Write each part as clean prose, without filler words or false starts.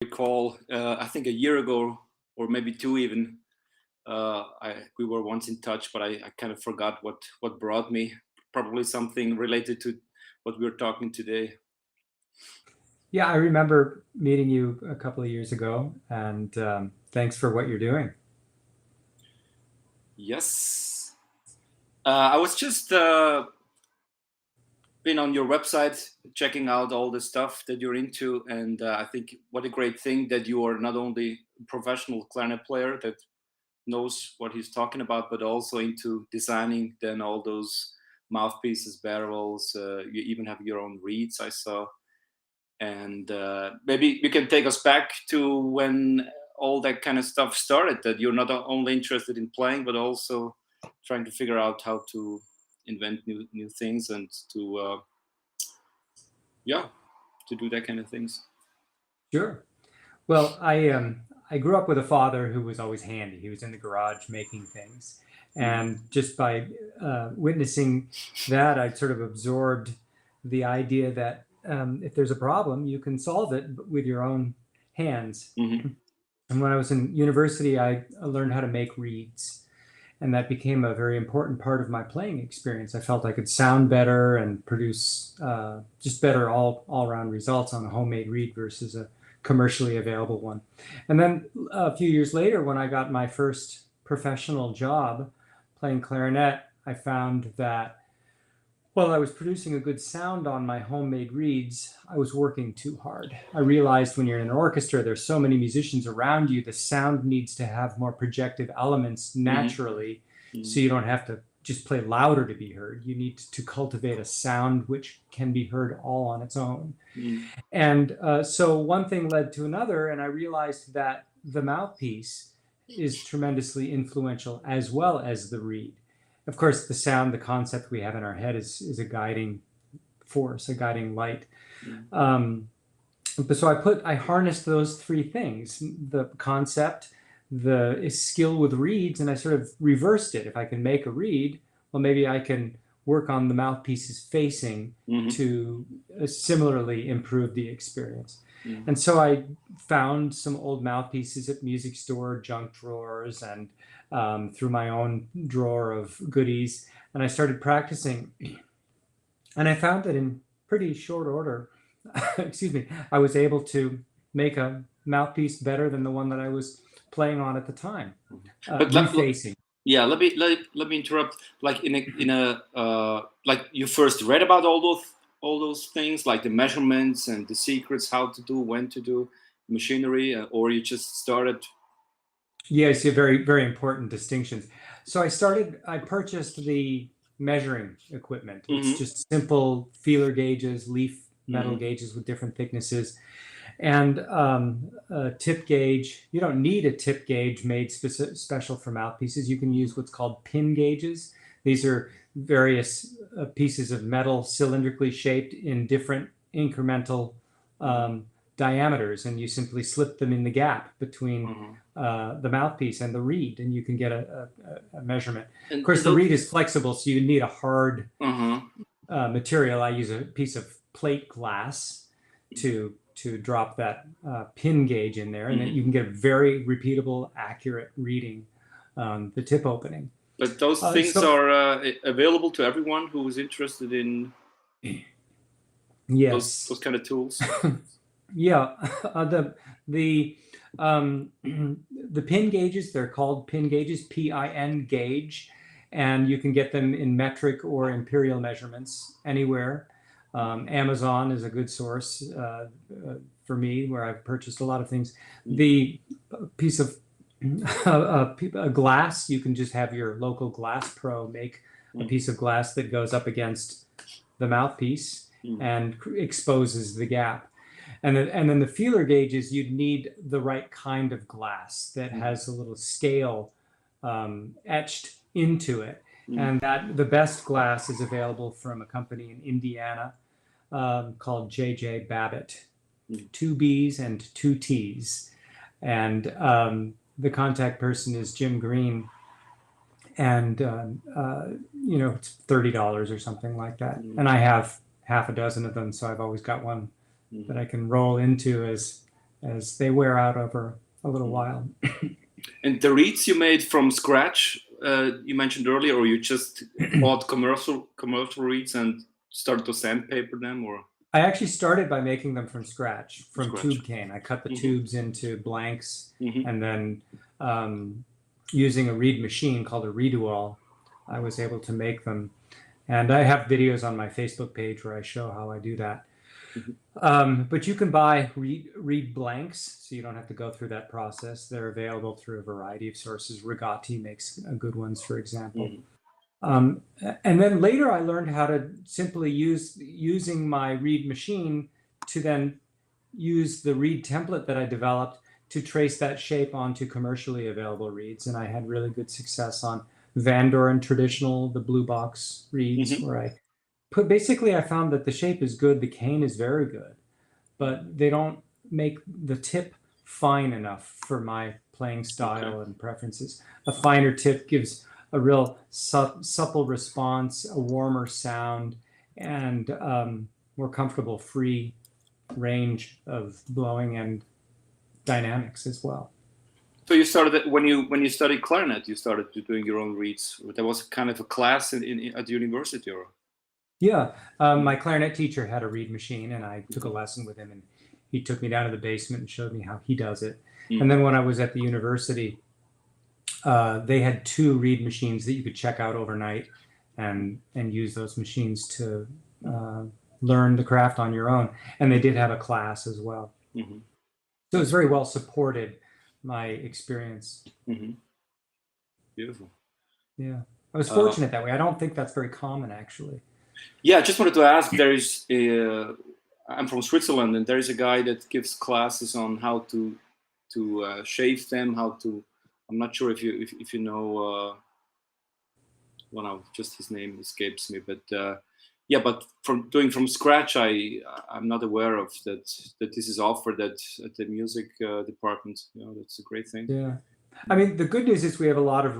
recall, I think a year ago, or maybe two even, we were once in touch, but I kind of forgot what brought me. Probably something related to what we're talking today. Yeah, I remember meeting you a couple of years ago, and thanks for what you're doing. Yes, I was just been on your website checking out all the stuff that you're into, and I think what a great thing that you are not only a professional clarinet player that knows what he's talking about, but also into designing then all those mouthpieces, barrels. You even have your own reeds, I saw. And maybe you can take us back to when all that kind of stuff started, that you're not only interested in playing, but also trying to figure out how to invent new things and to yeah, to do that kind of things. Sure. Well, I grew up with a father who was always handy. He was in the garage making things, Mhm. and just by witnessing that, I sort of absorbed the idea that if there's a problem, you can solve it with your own hands. Mhm. And when I was in university, I learned how to make reeds, and that became a very important part of my playing experience. I felt I could sound better and produce just better all around results on a homemade reed versus a commercially available one. And then a few years later, when I got my first professional job playing clarinet, I found that while I was producing a good sound on my homemade reeds, I was working too hard. I realized when you're in an orchestra, there's so many musicians around you, the sound needs to have more projective elements Mhm. naturally, so Mhm. you don't have to just play louder to be heard. You need to cultivate a sound which can be heard all on its own. Mhm. And so one thing led to another, and I realized that the mouthpiece is tremendously influential as well as the reed. Of course, the sound, the concept we have in our head is a guiding force, a guiding light. Mhm. Um, but so I harnessed those three things: the concept, the skill with reeds, and I sort of reversed it. If I can make a reed, well, maybe I can work on the mouthpiece's facing Mhm. to similarly improve the experience. Mhm. And so I found some old mouthpieces at music store junk drawers and through my own drawer of goodies, and I started practicing. And I found that in pretty short order, excuse me, I was able to make a mouthpiece better than the one that I was playing on at the time, But refacing. yeah, let me interrupt. Like in a like you first read about all those things, like the measurements and the secrets, how to do, when to do, machinery, or you just started. Yes, yeah, very, very important distinctions. So I purchased the measuring equipment. It's Hmm. just simple feeler gauges, leaf metal Hmm. gauges with different thicknesses, and a tip gauge. You don't need a tip gauge made special for mouthpieces. You can use what's called pin gauges. These are various pieces of metal cylindrically shaped in different incremental Hmm. um, diameters, and you simply slip them in the gap between Hmm. the mouthpiece and the reed, and you can get a measurement. Of And course, the those. reed is flexible, so you need a hard Uh-huh. material. I use a piece of plate glass to drop that pin gauge in there, and then you Hmm. can get a very repeatable, accurate reading on the tip opening. But those things So are available to everyone who is interested in those yes, kind of tools. yeah, the the pin gauges, they're called pin gauges, PIN gauge, and you can get them in metric or imperial measurements anywhere. Amazon is a good source for me, where I've purchased a lot of things. Mm-hmm. The piece of a glass, you can just have your local glass pro make a piece of glass that goes up against the mouthpiece Mm-hmm. and exposes the gap. And then the feeler gauges, you'd need the right kind of glass that has a little scale etched into it. Mm-hmm. And that the best glass is available from a company in Indiana called JJ Babbitt, two B's and two T's. And the contact person is Jim Green. And, it's $30 or something like that. And I have half a dozen of them. So I've always got one that Mm-hmm. I can roll into as as they wear out over a little while. And the reeds you made from scratch, you mentioned earlier, or you just bought commercial reeds and started to sandpaper them, or I actually started by making them from scratch, from scratch? tube cane. I cut the tubes into blanks, Mm-hmm. and then using a reed machine called a reed-wall, I was able to make them. And I have videos on my Facebook page where I show how I do that. But you can buy reed blanks, so you don't have to go through that process. They're available through a variety of sources. Rigati makes good ones, for example. And then later I learned how to simply using my reed machine to then use the reed template that I developed to trace that shape onto commercially available reeds. And I had really good success on Van Doren traditional, the blue box reeds, where I basically I found that the shape is good, the cane is very good, but they don't make the tip fine enough for my playing style and preferences. A finer tip gives a real supple response, a warmer sound, and more comfortable free range of blowing and dynamics as well. So you started when you studied clarinet. You started doing your own reeds. There was kind of a class at the university, or yeah. My clarinet teacher had a reed machine, and I took a lesson with him, and he took me down to the basement and showed me how he does it. And then when I was at the university, they had 2 reed machines that you could check out overnight and use those machines to learn the craft on your own. And they did have a class as well. So it was very well supported, my experience. Beautiful. Yeah, I was fortunate that way. I don't think that's very common, actually. Yeah, I just wanted to ask. I'm from Switzerland, and there is a guy that gives classes on how to shave them, how to. I'm not sure if you know. Well, no, just his name escapes me, but yeah, but from doing from scratch, I'm not aware of that this is offered at the music department. You know, that's a great thing. Yeah, I mean, the good news is we have a lot of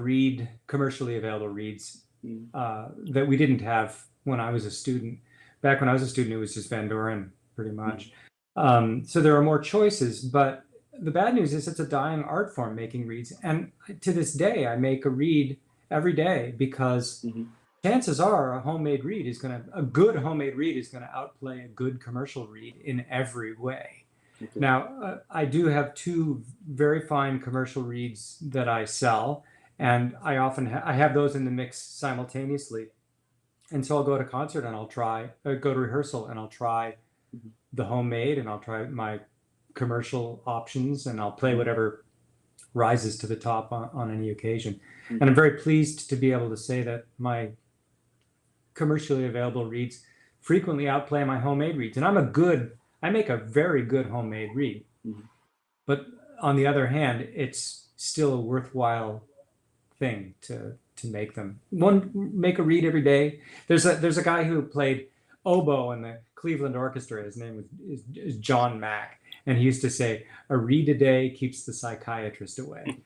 commercially available reeds that we didn't have when I was a student. Back when I was a student, it was just Van Doren, pretty much. So there are more choices, but the bad news is it's a dying art form, making reeds. And to this day, I make a reed every day because chances are a good homemade reed is going to outplay a good commercial reed in every way. Now, I do have 2 very fine commercial reeds that I sell, and I often I have those in the mix simultaneously. And so I'll go to concert and go to rehearsal and I'll try the homemade, and I'll try my commercial options, and I'll play whatever rises to the top on any occasion. And I'm very pleased to be able to say that my commercially available reeds frequently outplay my homemade reeds. And I make a very good homemade reed. But on the other hand, it's still a worthwhile thing to make them. Make a reed every day. There's a guy who played oboe in the Cleveland Orchestra. His name is John Mack, and he used to say, "A reed a day keeps the psychiatrist away."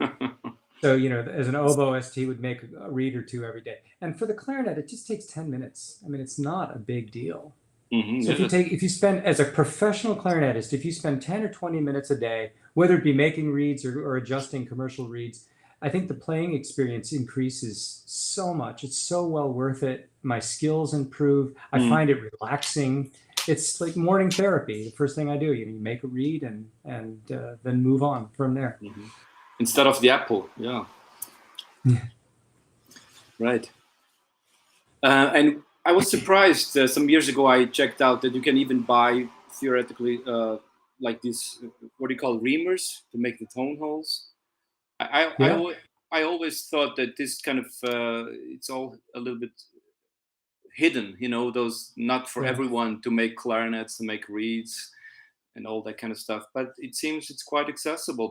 So, as an oboist, he would make a reed or 2 every day. And for the clarinet, it just takes 10 minutes. I mean, it's not a big deal. So if you spend, as a professional clarinetist, if you spend 10 or 20 minutes a day, whether it be making reeds or adjusting commercial reeds, I think the playing experience increases so much. It's so well worth it. My skills improve. I find it relaxing. It's like morning therapy. The first thing I do, you make a reed and then move on from there. Instead of the apple, yeah. Right. And I was surprised some years ago. I checked out that you can even buy theoretically like these what do you call reamers to make the tone holes. I always thought that this kind of it's all a little bit hidden, those not for everyone to make clarinets, to make reeds, and all that kind of stuff. But it seems it's quite accessible.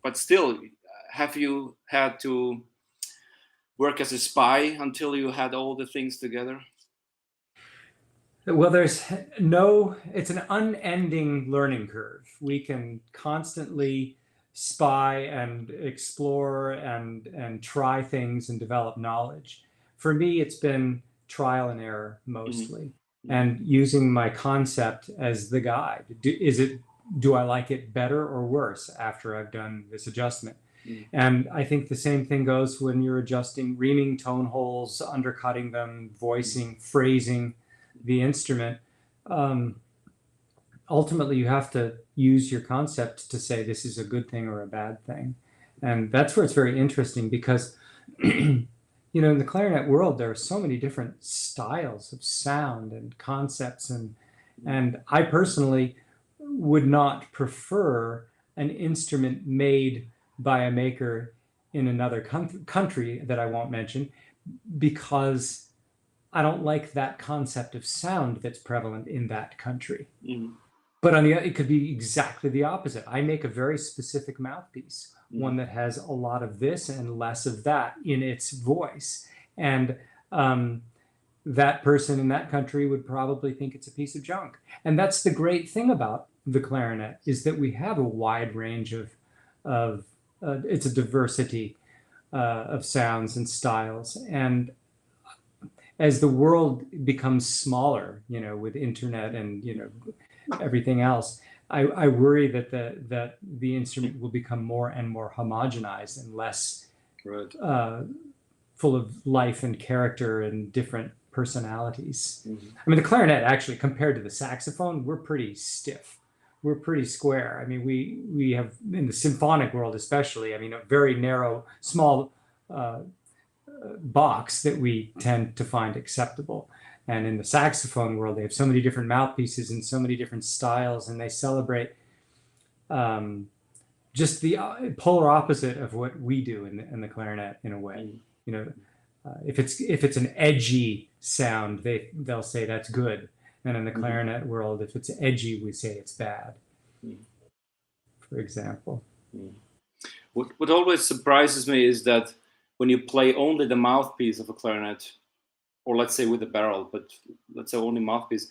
But still, have you had to work as a spy until you had all the things together? Well, it's an unending learning curve. We can constantly spy and explore and try things and develop knowledge. For me, it's been trial and error mostly. and using my concept as the guide. Do I like it better or worse after I've done this adjustment? And I think the same thing goes when you're adjusting reaming tone holes, undercutting them, voicing, phrasing the instrument. Ultimately, you have to use your concept to say this is a good thing or a bad thing. And that's where it's very interesting because, in the clarinet world, there are so many different styles of sound and concepts. And I personally would not prefer an instrument made by a maker in another country that I won't mention, because I don't like that concept of sound that's prevalent in that country. But on the other, it could be exactly the opposite. I make a very specific mouthpiece, one that has a lot of this and less of that in its voice. And that person in that country would probably think it's a piece of junk. And that's the great thing about the clarinet, is that we have a wide range of it's a diversity of sounds and styles. And as the world becomes smaller, with internet and, everything else, I worry that the instrument will become more and more homogenized and less full of life and character and different personalities. I mean, the clarinet, actually, compared to the saxophone, we're pretty stiff. We're pretty square. I mean, we have, in the symphonic world especially, a very narrow, small box that we tend to find acceptable. And in the saxophone world, they have so many different mouthpieces and so many different styles, and they celebrate just the polar opposite of what we do in the clarinet, in a way. If it's an edgy sound, they'll say that's good. And in the clarinet world, if it's edgy, we say it's bad, for example. What always surprises me is that when you play only the mouthpiece of a clarinet, or let's say with a barrel, but let's say only mouthpiece,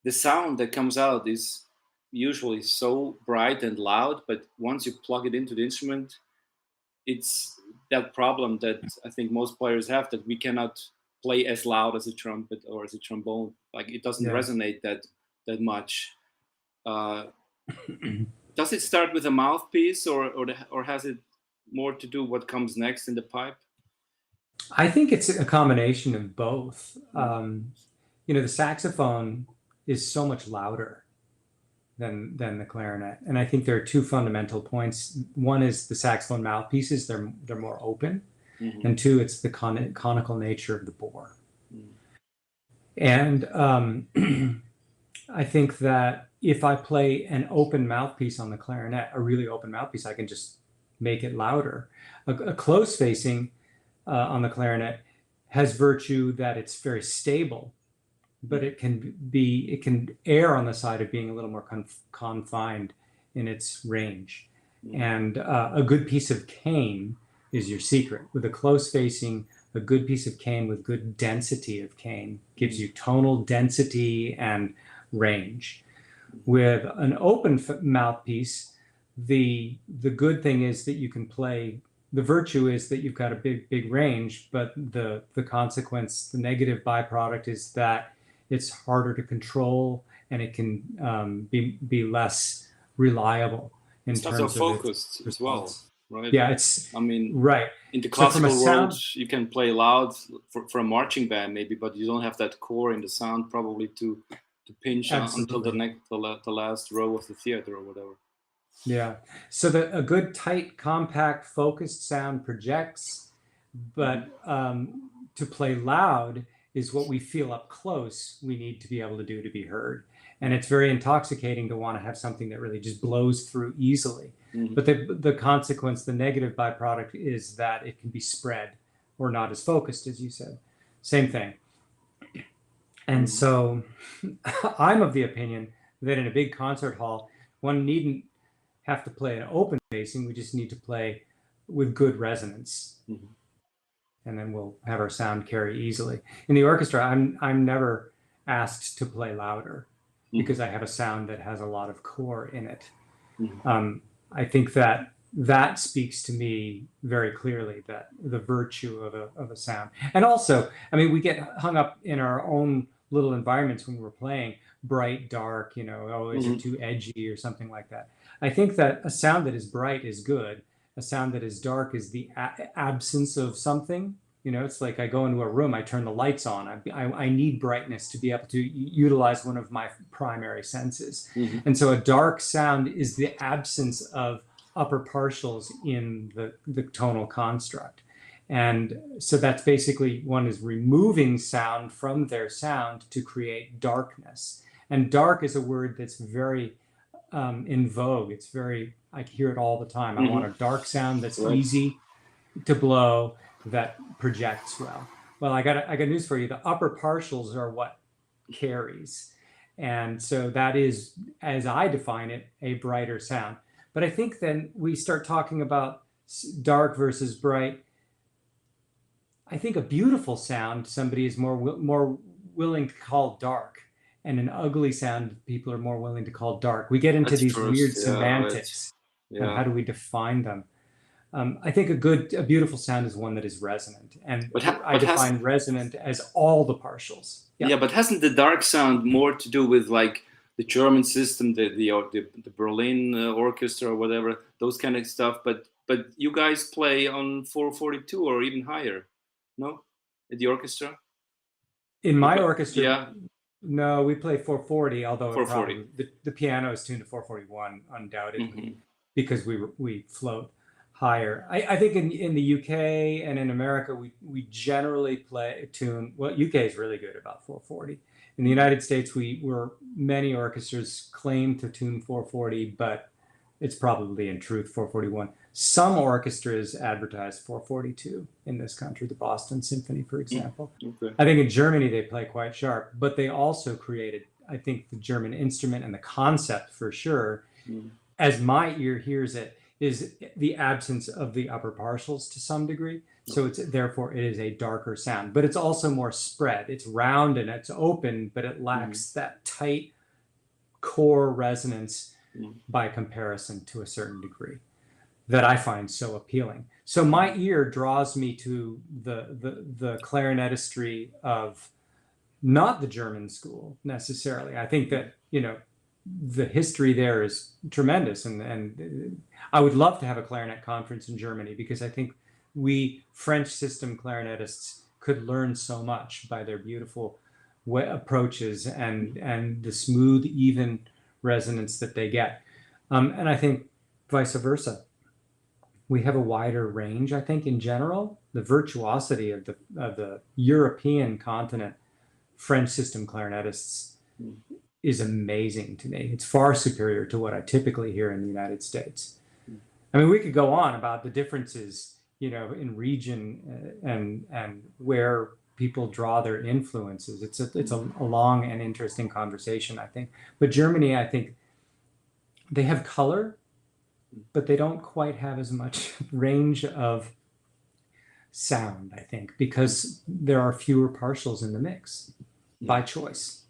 the sound that comes out is usually so bright and loud, but once you plug it into the instrument, it's that problem that I think most players have, that we cannot play as loud as a trumpet or as a trombone. Like, it doesn't resonate that much. Does it start with a mouthpiece, or has it more to do what comes next in the pipe? I think it's a combination of both. The saxophone is so much louder than the clarinet, and I think there are two fundamental points. One is the saxophone mouthpieces; they're more open, and two, it's the conical nature of the bore. And I think that if I play an open mouthpiece on the clarinet, a really open mouthpiece, I can just make it louder. A close facing on the clarinet has virtue that it's very stable, but it can err on the side of being a little more confined in its range. And a good piece of cane is your secret. With a close facing, a good piece of cane with good density of cane gives you tonal density and range. With an open mouthpiece, the good thing is that you can play. The virtue is that you've got a big range, but the consequence, the negative byproduct, is that it's harder to control, and it can be less reliable in terms of focused as well, right? Yeah, it's right. In the classical world, you can play loud for a marching band maybe, but you don't have that core in the sound probably to pinch until the last row of the theater or whatever. Yeah. So a good, tight, compact, focused sound projects, but to play loud is what we feel up close we need to be able to do to be heard. And it's very intoxicating to want to have something that really just blows through easily. But the consequence, the negative byproduct, is that it can be spread or not as focused, as you said. Same thing. And so I'm of the opinion that in a big concert hall, one needn't have to play an open facing. We just need to play with good resonance, and then we'll have our sound carry easily. In the orchestra, I'm never asked to play louder because I have a sound that has a lot of core in it. I think that speaks to me very clearly, that the virtue of a sound. And also, we get hung up in our own little environments when we're playing, bright, dark, oh, is it too edgy or something like that. I think that a sound that is bright is good. A sound that is dark is the absence of something. It's like I go into a room, I turn the lights on. I need brightness to be able to utilize one of my primary senses. And so a dark sound is the absence of upper partials in the tonal construct. And so that's basically, one is removing sound from their sound to create darkness. And dark is a word that's very in vogue. It's very, I hear it all the time. I want a dark sound that's easy to blow, that projects well. Well, I got news for you. The upper partials are what carries. And so that is, as I define it, a brighter sound. But I think then we start talking about dark versus bright. I think a beautiful sound, somebody is more willing to call dark, and an ugly sound, people are more willing to call dark. We get into these weird semantics. And how do we define them? I think a beautiful sound is one that is resonant, and I define resonant as all the partials. Yeah, but hasn't the dark sound more to do with like the German system, the Berlin orchestra or whatever, those kind of stuff? But you guys play on 442 or even higher, no? At the orchestra? In my orchestra, yeah. No, we play 440. Although 440. The piano is tuned to 441, undoubtedly, because we float higher. I think in the UK and in America, we generally tune. Well, UK is really good about 440. In the United States, many orchestras claim to tune 440, but it's probably in truth 441. Some orchestras advertise 442 in this country, the Boston Symphony, for example. I think in Germany they play quite sharp, but they also created, I think, the German instrument and the concept for sure, as my ear hears it, is the absence of the upper partials to some degree. So therefore it is a darker sound, but it's also more spread. It's round and it's open, but it lacks that tight core resonance by comparison to a certain degree that I find so appealing. So my ear draws me to the clarinetistry of not the German school necessarily. I think that, the history there is tremendous, and I would love to have a clarinet conference in Germany, because I think we French system clarinetists could learn so much by their beautiful approaches and the smooth, even resonance that they get. And I think vice versa. We have a wider range, I think, in general. The virtuosity of the European continent, French system clarinetists, is amazing to me. It's far superior to what I typically hear in the United States. I mean, we could go on about the differences, in region and where people draw their influences. It's a long and interesting conversation, I think. But Germany, I think, they have color, but they don't quite have as much range of sound, I think, because there are fewer partials in the mix by choice.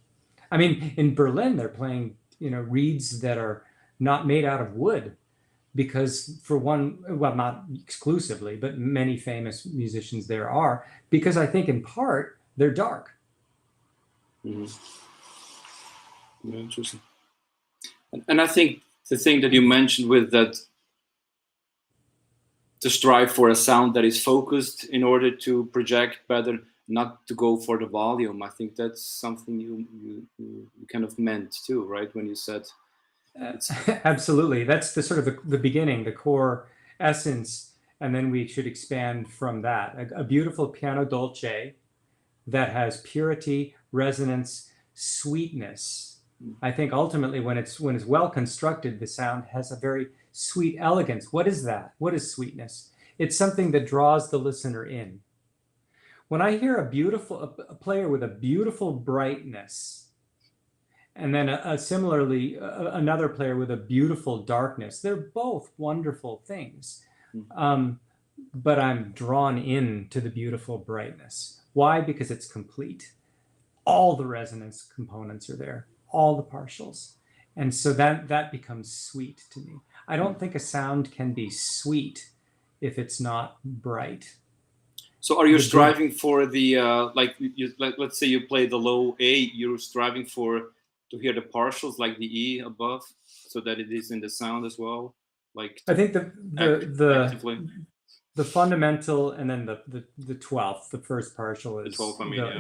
I mean, in Berlin, they're playing, reeds that are not made out of wood, because for one, well, not exclusively, but many famous musicians there are, because I think in part they're dark. Yeah, interesting. And I think the thing that you mentioned with that, to strive for a sound that is focused in order to project better, not to go for the volume. I think that's something you kind of meant too, right? When you said, absolutely. That's the sort of the beginning, the core essence, and then we should expand from that. A beautiful piano dolce that has purity, resonance, sweetness. I think ultimately, when it's well constructed, the sound has a very sweet elegance. What is that? What is sweetness? It's something that draws the listener in. When I hear a player with a beautiful brightness, and then similarly another player with a beautiful darkness, they're both wonderful things. But I'm drawn into the beautiful brightness. Why? Because it's complete. All the resonance components are there, all the partials. And so that becomes sweet to me. I don't think a sound can be sweet if it's not bright. So are you the good. striving for the like let's say you play the low A, you're striving for to hear the partials like the E above, so that it is in the sound as well, like I to think actively the fundamental, and then the 12th, the first partial the 12. is I mean, yeah.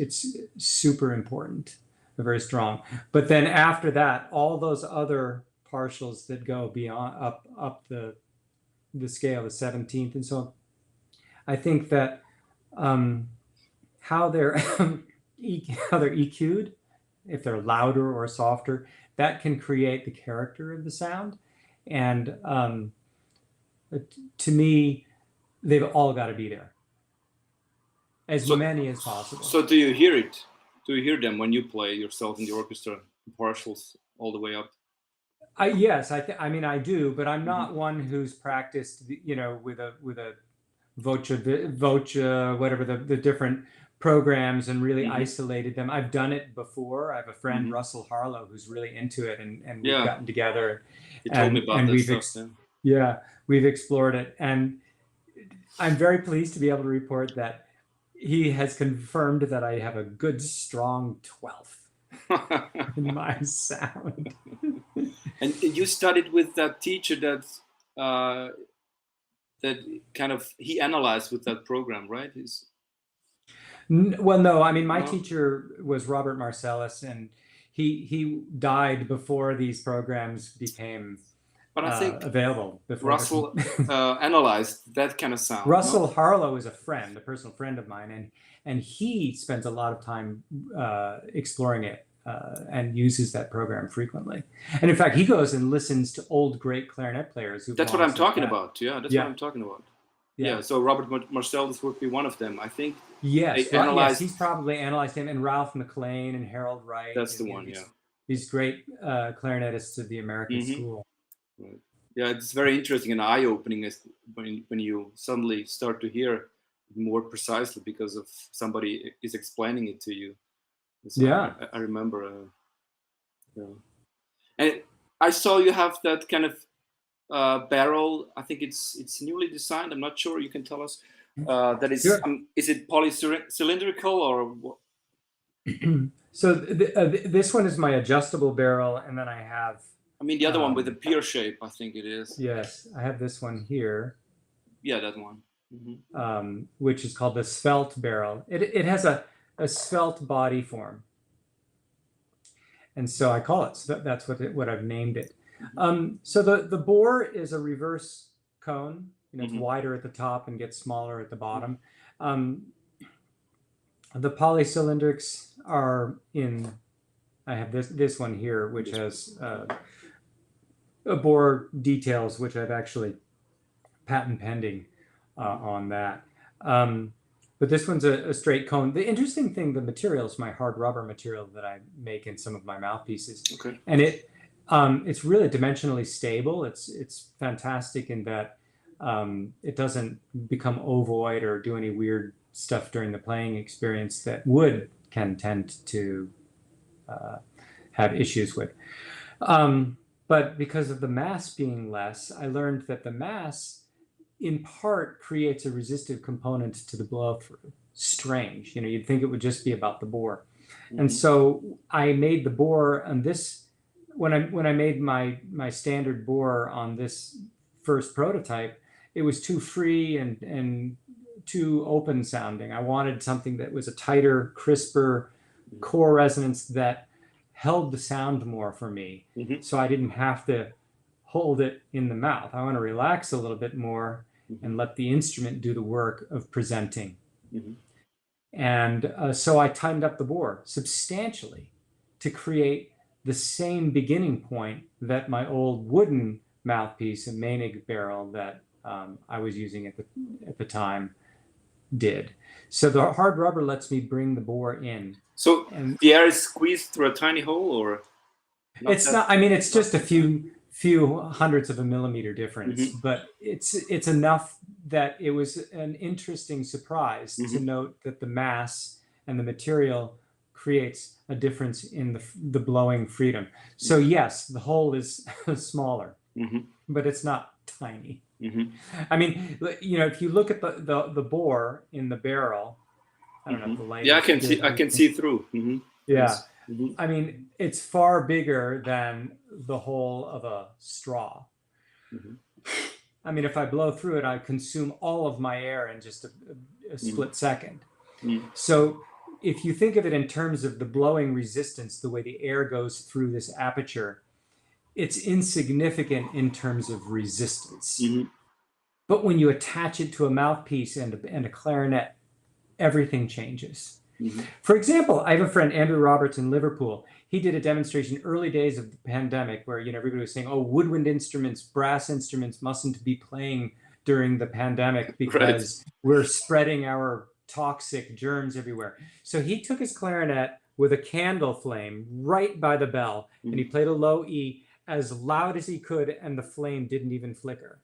it's super important, very strong. But then after that, all those other partials that go beyond up the scale, the 17th and so on, I think that how they're how they're EQ'd, if they're louder or softer, that can create the character of the sound. And to me, they've all got to be there, as So many as possible. so do you hear it? Do you hear them when you play yourself in the orchestra, the partials all the way up? Yes, I mean I do, but I'm not one who's practiced, with a Voce, whatever the different programs, and really isolated them. I've done it before. I have a friend, Russell Harlow, who's really into it, and we've Yeah, gotten together, he told me about and that stuff. yeah, we've explored it, and I'm very pleased to be able to report that he has confirmed that I have a good strong 12th in my sound. And you studied with that teacher uh, that kind of he analyzed with that program, right? Well, no, I mean, my No, teacher was Robert Marcellus, and he died before these programs became but I think available. Before Russell analyzed that kind of sound. Russell No? Harlow is a friend, a personal friend of mine, and he spends a lot of time exploring it and uses that program frequently. And in fact, he goes and listens to old great clarinet players. That's what I'm talking about. Yeah, that's what I'm talking about. Yeah. Yeah, so Robert Marcellus would be one of them. I think Yes, they analyzed. Yes, he's probably analyzed him, and Ralph McLean and Harold Wright. That's the one, yeah. These great clarinetists of the American school. Right. Yeah, it's very interesting and eye-opening when you suddenly start to hear more precisely because of somebody is explaining it to you. So yeah, I remember. Yeah. And I saw you have that kind of barrel. I think it's newly designed. I'm not sure. You can tell us. That is. Sure. Is it polycylindrical or what? So this one is my adjustable barrel, and then I have. I mean, the other one with the pear shape. I think it is. Yes, I have this one here. Yeah, that one. Which is called the svelte barrel. It has a svelte body form, and so I call it. So that's what I've named it. So the bore is a reverse cone. It's wider at the top and gets smaller at the bottom. The polycylindrics are in. I have this one here, which has bore details, which I've actually patent pending on that. But this one's a straight cone. The interesting thing, the material is my hard rubber material that I make in some of my mouthpieces. Okay. And it's really dimensionally stable. It's fantastic in that it doesn't become ovoid or do any weird stuff during the playing experience that wood can tend to have issues with. But because of the mass being less, I learned that the mass in part creates a resistive component to the blow through. Strange, you'd think it would just be about the bore. And so I made the bore on this, when I made my standard bore on this first prototype, it was too free and too open sounding. I wanted something that was a tighter, crisper core resonance that held the sound more for me. So I didn't have to hold it in the mouth. I want to relax a little bit more and let the instrument do the work of presenting. And so I tightened up the bore substantially to create the same beginning point that my old wooden mouthpiece and Meinig barrel that I was using at the time did. So the hard rubber lets me bring the bore in. So the air is squeezed through a tiny hole, or it's not. I mean, it's just a few hundredths of a millimeter difference, but it's enough that it was an interesting surprise to note that the mass and the material creates a difference in the blowing freedom. So yes, the hole is smaller. but it's not tiny. Mm-hmm. I mean, if you look at the bore in the barrel, I don't know if the light. Yeah, is good. I can see through. Yeah. Yes. I mean, it's far bigger than the whole of a straw. I mean, if I blow through it, I consume all of my air in just a split second. So if you think of it in terms of the blowing resistance, the way the air goes through this aperture, it's insignificant in terms of resistance. But when you attach it to a mouthpiece and a clarinet, everything changes. For example, I have a friend, Andrew Roberts in Liverpool. He did a demonstration early days of the pandemic where everybody was saying, oh, woodwind instruments, brass instruments mustn't be playing during the pandemic because we're spreading our toxic germs everywhere. So he took his clarinet with a candle flame right by the bell, and he played a low E as loud as he could, and the flame didn't even flicker.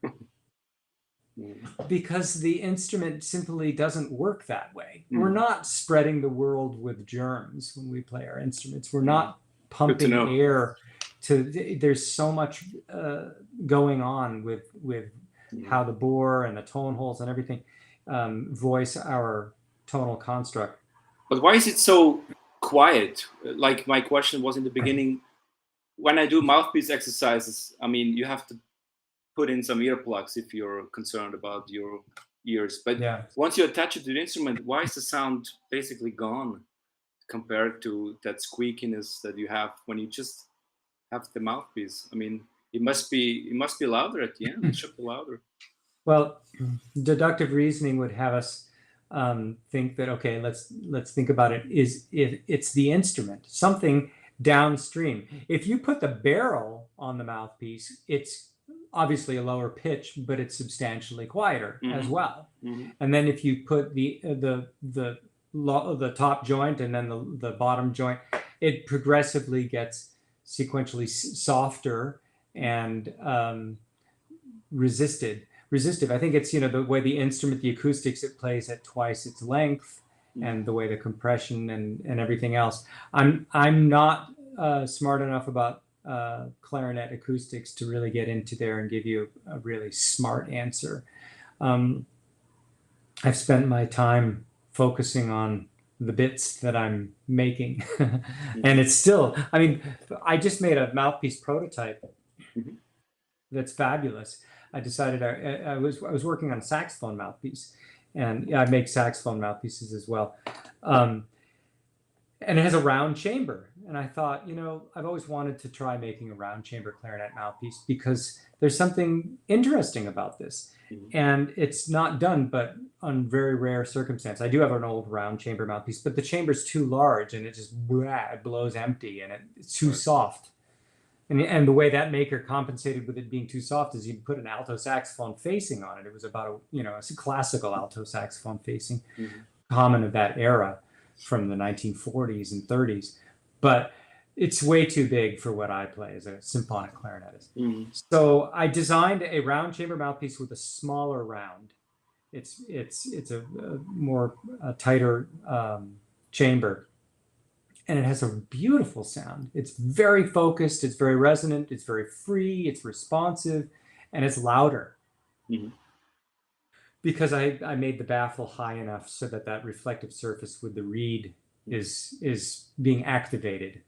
Because the instrument simply doesn't work that way. We're not spreading the world with germs when we play our instruments. We're not pumping air there's so much going on with how the bore and the tone holes and everything voice our tonal construct. But why is it so quiet? Like my question was in the beginning, when I do mouthpiece exercises, I mean, you have to put in some earplugs if you're concerned about your ears. But once you attach it to the instrument, why is the sound basically gone compared to that squeakiness that you have when you just have the mouthpiece? I mean, it must be louder at the end. It should be louder. Well, deductive reasoning would have us think that, okay, let's think about it. It's the instrument, something downstream. If you put the barrel on the mouthpiece, it's obviously a lower pitch, but it's substantially quieter as well. And then if you put the top joint and then the bottom joint, it progressively gets sequentially softer and resistive. I think it's the way the instrument, the acoustics, it plays at twice its length, and the way the compression and everything else. I'm not smart enough about clarinet acoustics to really get into there and give you a really smart answer. I've spent my time focusing on the bits that I'm making, and it's still. I mean, I just made a mouthpiece prototype that's fabulous. I decided I was working on a saxophone mouthpiece, and I make saxophone mouthpieces as well. And it has a round chamber. And I thought, I've always wanted to try making a round chamber clarinet mouthpiece because there's something interesting about this. And it's not done, but on very rare circumstance. I do have an old round chamber mouthpiece, but the chamber's too large and it just it blows empty, and it's too soft. And the way that maker compensated with it being too soft is you put an alto saxophone facing on it. It was about a classical alto saxophone facing, common of that era from the 1940s and 30s. But it's way too big for what I play as a symphonic clarinetist. So I designed a round chamber mouthpiece with a smaller round. It's a more tighter chamber, and it has a beautiful sound. It's very focused. It's very resonant. It's very free. It's responsive, and it's louder. Because I made the baffle high enough so that reflective surface with the reed is being activated.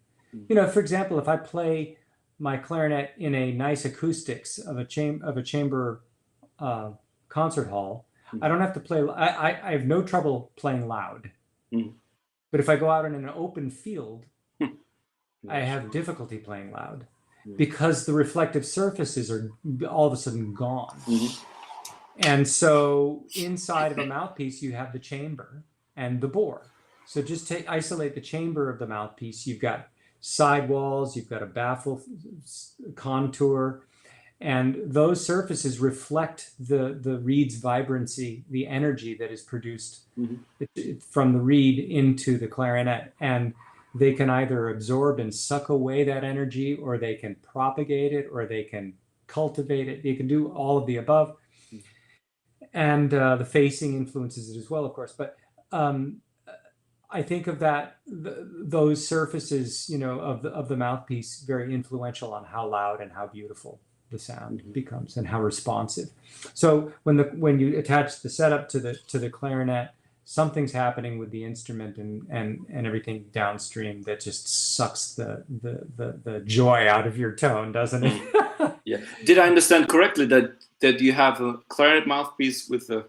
For example, if I play my clarinet in a nice acoustics of a chamber concert hall, I don't have to play. I have no trouble playing loud. But if I go out in an open field, I have difficulty playing loud because the reflective surfaces are all of a sudden gone. And so inside of a mouthpiece, you have the chamber and the bore. So just isolate the chamber of the mouthpiece. You've got sidewalls, you've got a baffle contour, and those surfaces reflect the reed's vibrancy, the energy that is produced from the reed into the clarinet. And they can either absorb and suck away that energy, or they can propagate it, or they can cultivate it. They can do all of the above. And the facing influences it as well, of course. But I think of those surfaces, of the mouthpiece, very influential on how loud and how beautiful the sound becomes and how responsive. So when you attach the setup to the clarinet, something's happening with the instrument and everything downstream that just sucks the joy out of your tone, doesn't it? Yeah. Did I understand correctly that you have a clarinet mouthpiece with a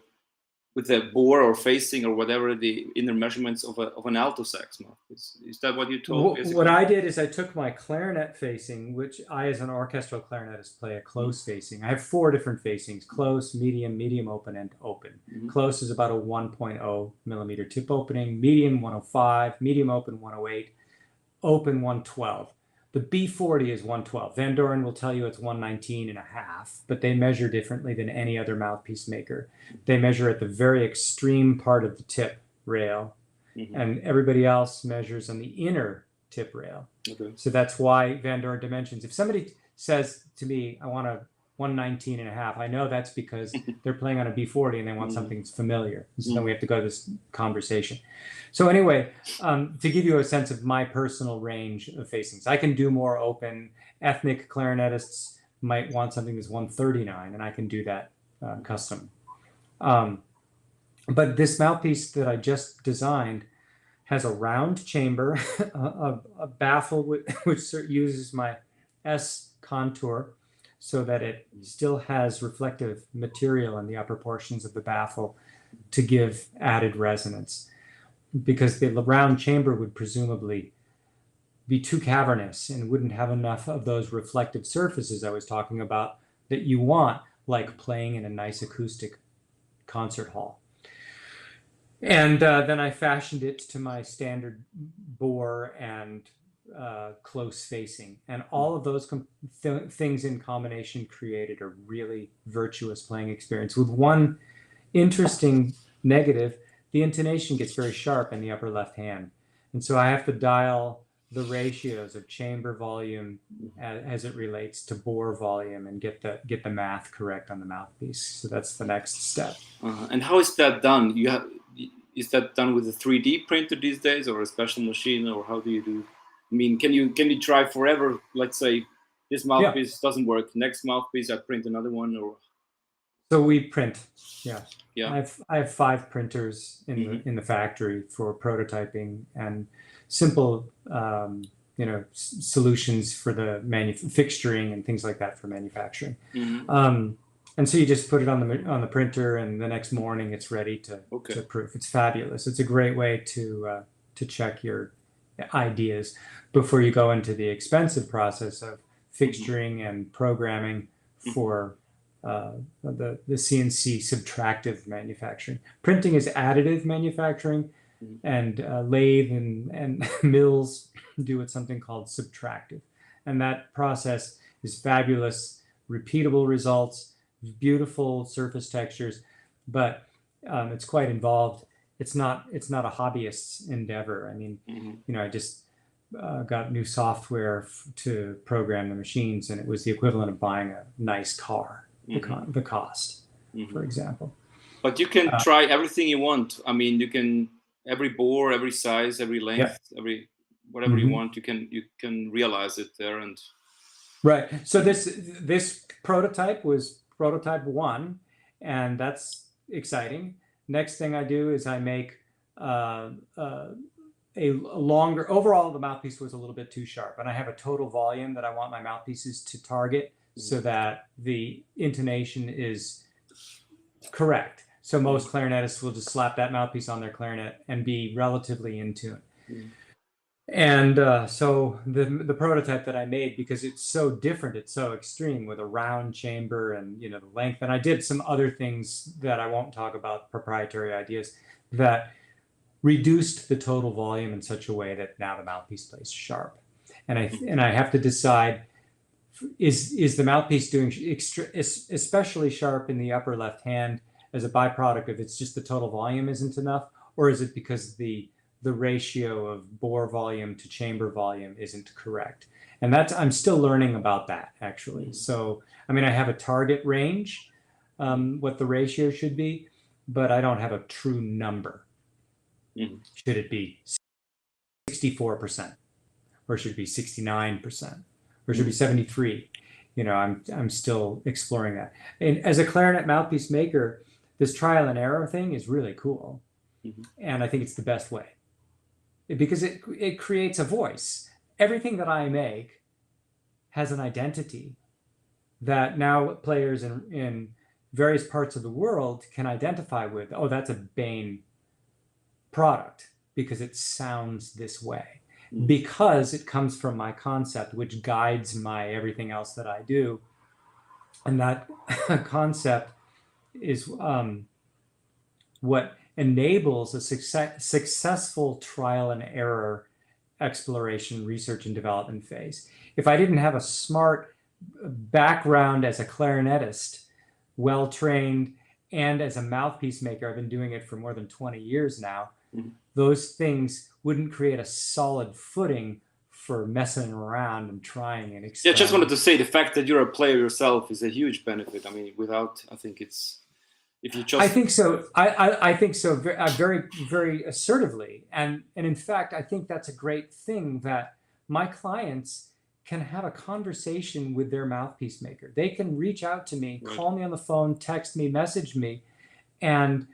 bore or facing or whatever the inner measurements of an alto sax mouthpiece? Is that what you told? What I did is I took my clarinet facing, which I, as an orchestral clarinetist, play a close facing. I have 4 different facings: close, medium open, and open. Close is about a 1.0 millimeter tip opening, medium 105, medium open 108, open 112. The B40 is 112. Van Doren will tell you it's 119.5, but they measure differently than any other mouthpiece maker. They measure at the very extreme part of the tip rail, and everybody else measures on the inner tip rail. Okay. So that's why Van Doren dimensions. If somebody says to me, I want a 119.5, I know that's because they're playing on a B40 and they want something familiar. So then we have to go to this conversation. So anyway, to give you a sense of my personal range of facings, I can do more open. Ethnic clarinetists might want something that's 139, and I can do that custom. But this mouthpiece that I just designed has a round chamber, a baffle which uses my S contour, so that it still has reflective material in the upper portions of the baffle to give added resonance, because the round chamber would presumably be too cavernous and wouldn't have enough of those reflective surfaces I was talking about that you want, like playing in a nice acoustic concert hall. And then I fashioned it to my standard bore and close facing, and all of those things in combination created a really virtuous playing experience, with one interesting negative: the intonation gets very sharp in the upper left hand, and so I have to dial the ratios of chamber volume as it relates to bore volume and get the math correct on the mouthpiece. So that's the next step. And how is that done? Is that done with a 3D printer these days, or a special machine, or how do you do? I mean, can you try forever? Let's say this mouthpiece doesn't work. Next mouthpiece, I print another one, or. So we print. Yeah. I have 5 printers in the factory for prototyping and simple, solutions for the fixturing and things like that for manufacturing. And so you just put it on the printer, and the next morning it's ready to proof. It's fabulous. It's a great way to check your ideas before you go into the expensive process of fixturing and programming for the CNC subtractive manufacturing. Printing is additive manufacturing, and lathe and mills do it something called subtractive. And that process is fabulous, repeatable results, beautiful surface textures, but it's quite involved. It's not a hobbyist's endeavor. I mean, I just got new software to program the machines, and it was the equivalent of buying a nice car, the cost, for example. But you can try everything you want. I mean, you can every bore, every size, every length, every whatever you want. You can realize it there. And right. So this prototype was prototype 1, and that's exciting. Next thing I do is I make a longer. Overall, the mouthpiece was a little bit too sharp, and I have a total volume that I want my mouthpieces to target so that the intonation is correct. So most clarinetists will just slap that mouthpiece on their clarinet and be relatively in tune. And so the prototype that I made, because it's so different, it's so extreme, with a round chamber and the length, and I did some other things that I won't talk about, proprietary ideas, that reduced the total volume in such a way that now the mouthpiece plays sharp. And I have to decide, is the mouthpiece doing especially sharp in the upper left hand as a byproduct of it's just the total volume isn't enough, or is it because the ratio of bore volume to chamber volume isn't correct? And I'm still learning about that, actually. So, I mean, I have a target range, what the ratio should be, but I don't have a true number. Should it be 64%, or should it be 69%, or should it be 73%? I'm still exploring that. And as a clarinet mouthpiece maker, this trial and error thing is really cool. Mm-hmm. And I think it's the best way because it creates a voice. Everything that I make has an identity that now players in various parts of the world can identify with. Oh, that's a Behn product because it sounds this way, because it comes from my concept, which guides my everything else that I do. And that concept is what enables a successful trial and error exploration, research, and development phase. If I didn't have a smart background as a clarinetist, well-trained, and as a mouthpiece maker, I've been doing it for more than 20 years now, those things wouldn't create a solid footing for messing around and trying and experimenting. Yeah, just wanted to say the fact that you're a player yourself is a huge benefit. I mean, I think it's, if you just... I think so. I think so very, very assertively. And in fact, I think that's a great thing that my clients can have a conversation with their mouthpiece maker. They can reach out to me, call me on the phone, text me, message me, and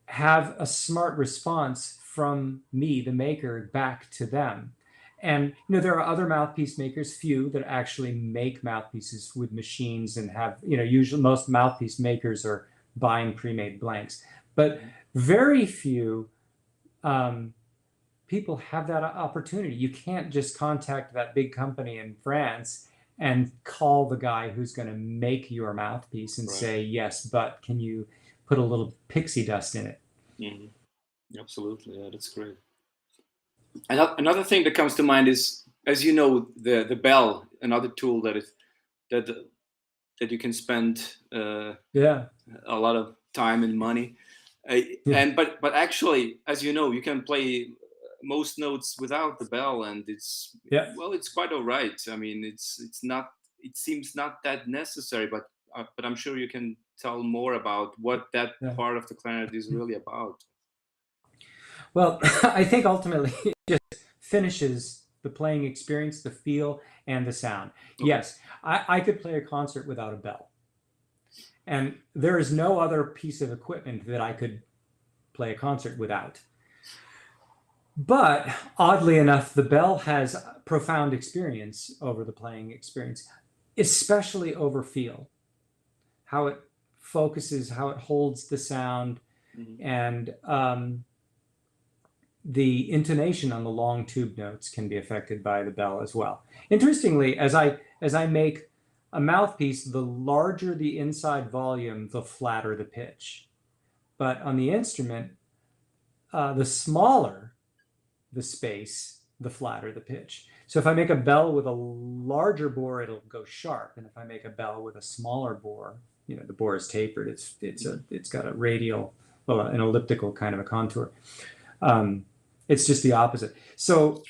have a smart response from me, the maker, back to them. And there are other mouthpiece makers, few that actually make mouthpieces with machines and have, usually most mouthpiece makers are buying pre-made blanks, but very few people have that opportunity. You can't just contact that big company in France and call the guy who's going to make your mouthpiece and say, yes, but can you put a little pixie dust in it? Mm-hmm. Absolutely. Yeah, that's great. Another thing that comes to mind is, as you know, the bell, another tool that you can spend a lot of time and money, but actually, as you know, you can play most notes without the bell, and it's quite all right. I mean, it seems not that necessary, but I'm sure you can tell more about what that part of the clarinet is really about. Well, I think ultimately it just finishes the playing experience, the feel, and the sound. Okay. Yes, I could play a concert without a bell. And there is no other piece of equipment that I could play a concert without. But oddly enough, the bell has profound experience over the playing experience, especially over feel. How it focuses, how it holds the sound, and the intonation on the long tube notes can be affected by the bell as well. Interestingly, as I make a mouthpiece, the larger the inside volume, the flatter the pitch. But on the instrument, the smaller the space, the flatter the pitch. So if I make a bell with a larger bore, it'll go sharp. And if I make a bell with a smaller bore, the bore is tapered. It's got a radial, an elliptical kind of a contour. It's just the opposite. So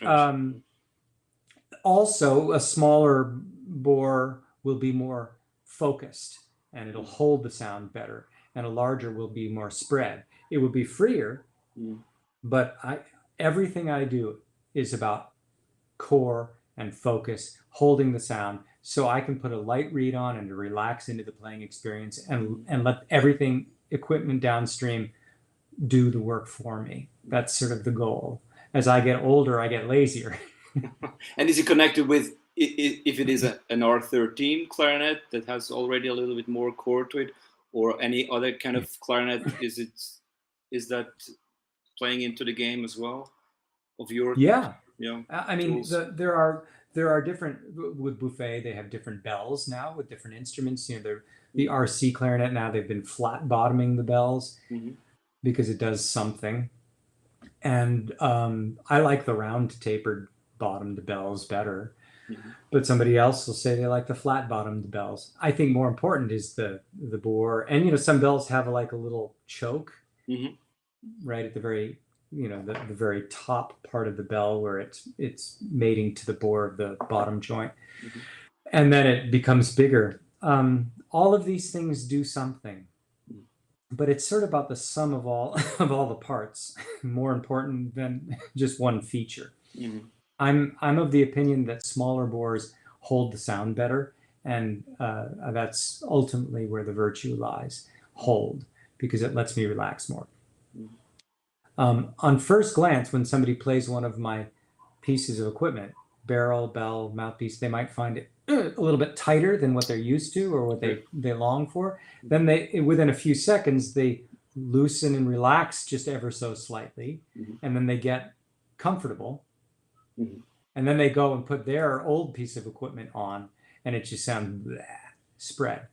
also a smaller bore will be more focused and it'll hold the sound better, and a larger will be more spread. It will be freer, but everything I do is about core and focus, holding the sound, so I can put a light read on and to relax into the playing experience and let everything, equipment downstream, do the work for me. That's sort of the goal. As I get older, I get lazier. And is it connected with, if it is an R13 clarinet that has already a little bit more core to it, or any other kind of clarinet, is that playing into the game as well of your I mean, there are different, with Buffet, they have different bells now with different instruments. The RC clarinet now, they've been flat bottoming the bells because it does something. And I like the round tapered bottomed bells better, but somebody else will say they like the flat bottomed bells. I think more important is the bore, and some bells have like a little choke right at the very the very top part of the bell where it's mating to the bore of the bottom joint, and then it becomes bigger. All of these things do something, but it's sort of about the sum of all the parts, more important than just one feature. I'm of the opinion that smaller bores hold the sound better, And that's ultimately where the virtue lies, hold, because it lets me relax more. On first glance, when somebody plays one of my pieces of equipment, barrel, bell, mouthpiece, they might find it a little bit tighter than what they're used to or what they long for. Then within a few seconds, they loosen and relax just ever so slightly, and then they get comfortable. And then they go and put their old piece of equipment on, and it just sounds spread,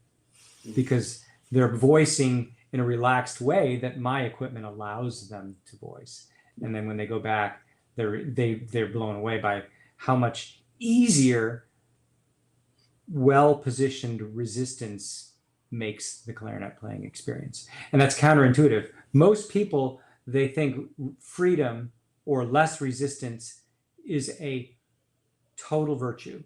because they're voicing in a relaxed way that my equipment allows them to voice. And then when they go back, they're blown away by how much easier well-positioned resistance makes the clarinet playing experience. And that's counterintuitive. Most people, they think freedom or less resistance is a total virtue.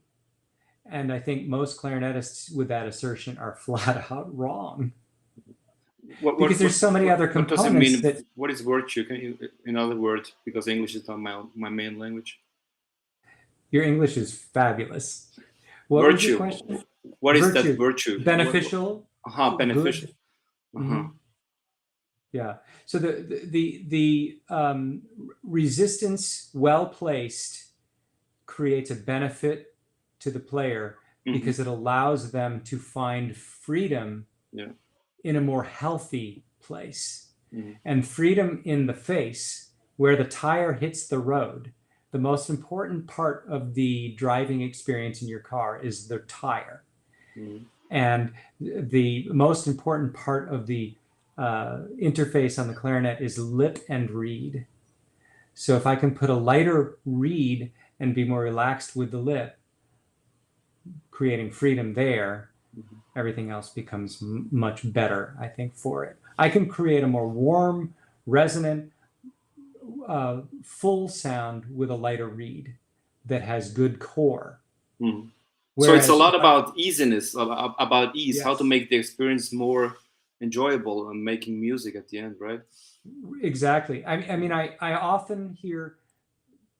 And I think most clarinetists with that assertion are flat out wrong. Because there's so many other components. What does it mean? What is virtue? Can you, in other words, because English is not my main language. Your English is fabulous. What virtue. Was your question? What is that virtue? Beneficial. Beneficial. Yeah. So the resistance, well placed, creates a benefit to the player because it allows them to find freedom in a more healthy place. And freedom in the face, where the tire hits the road. The most important part of the driving experience in your car is the tire. And the most important part of the interface on the clarinet is lip and reed. So if I can put a lighter reed and be more relaxed with the lip, creating freedom there, everything else becomes much better, I think, for it. I can create a more warm, resonant, full sound with a lighter reed that has good core. So it's a lot about easiness, about ease, how to make the experience more enjoyable and making music at the end, right? Exactly. I mean, I often hear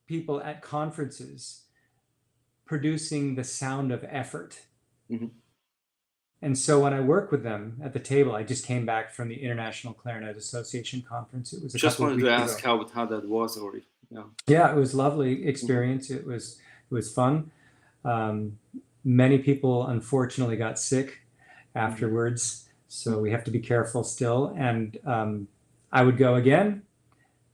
people at conferences producing the sound of effort. And so when I work with them at the table, I just came back from the International Clarinet Association conference. It was just wanted to ask how that was already. Yeah, it was a lovely experience. It was fun. Many people unfortunately got sick afterwards, so we have to be careful still. And I would go again,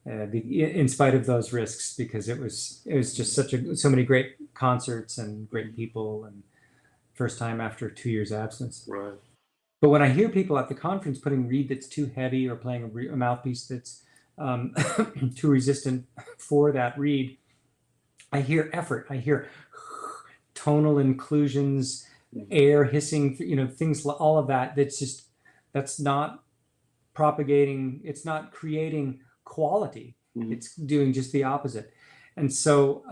in spite of those risks, because it was just so many great concerts and great people, and first time after 2 years absence. Right. But when I hear people at the conference putting reed that's too heavy or playing a mouthpiece that's too resistant for that reed, I hear effort. I hear tonal inclusions, air hissing, things, all of that. That's not propagating. It's not creating quality. It's doing just the opposite. And so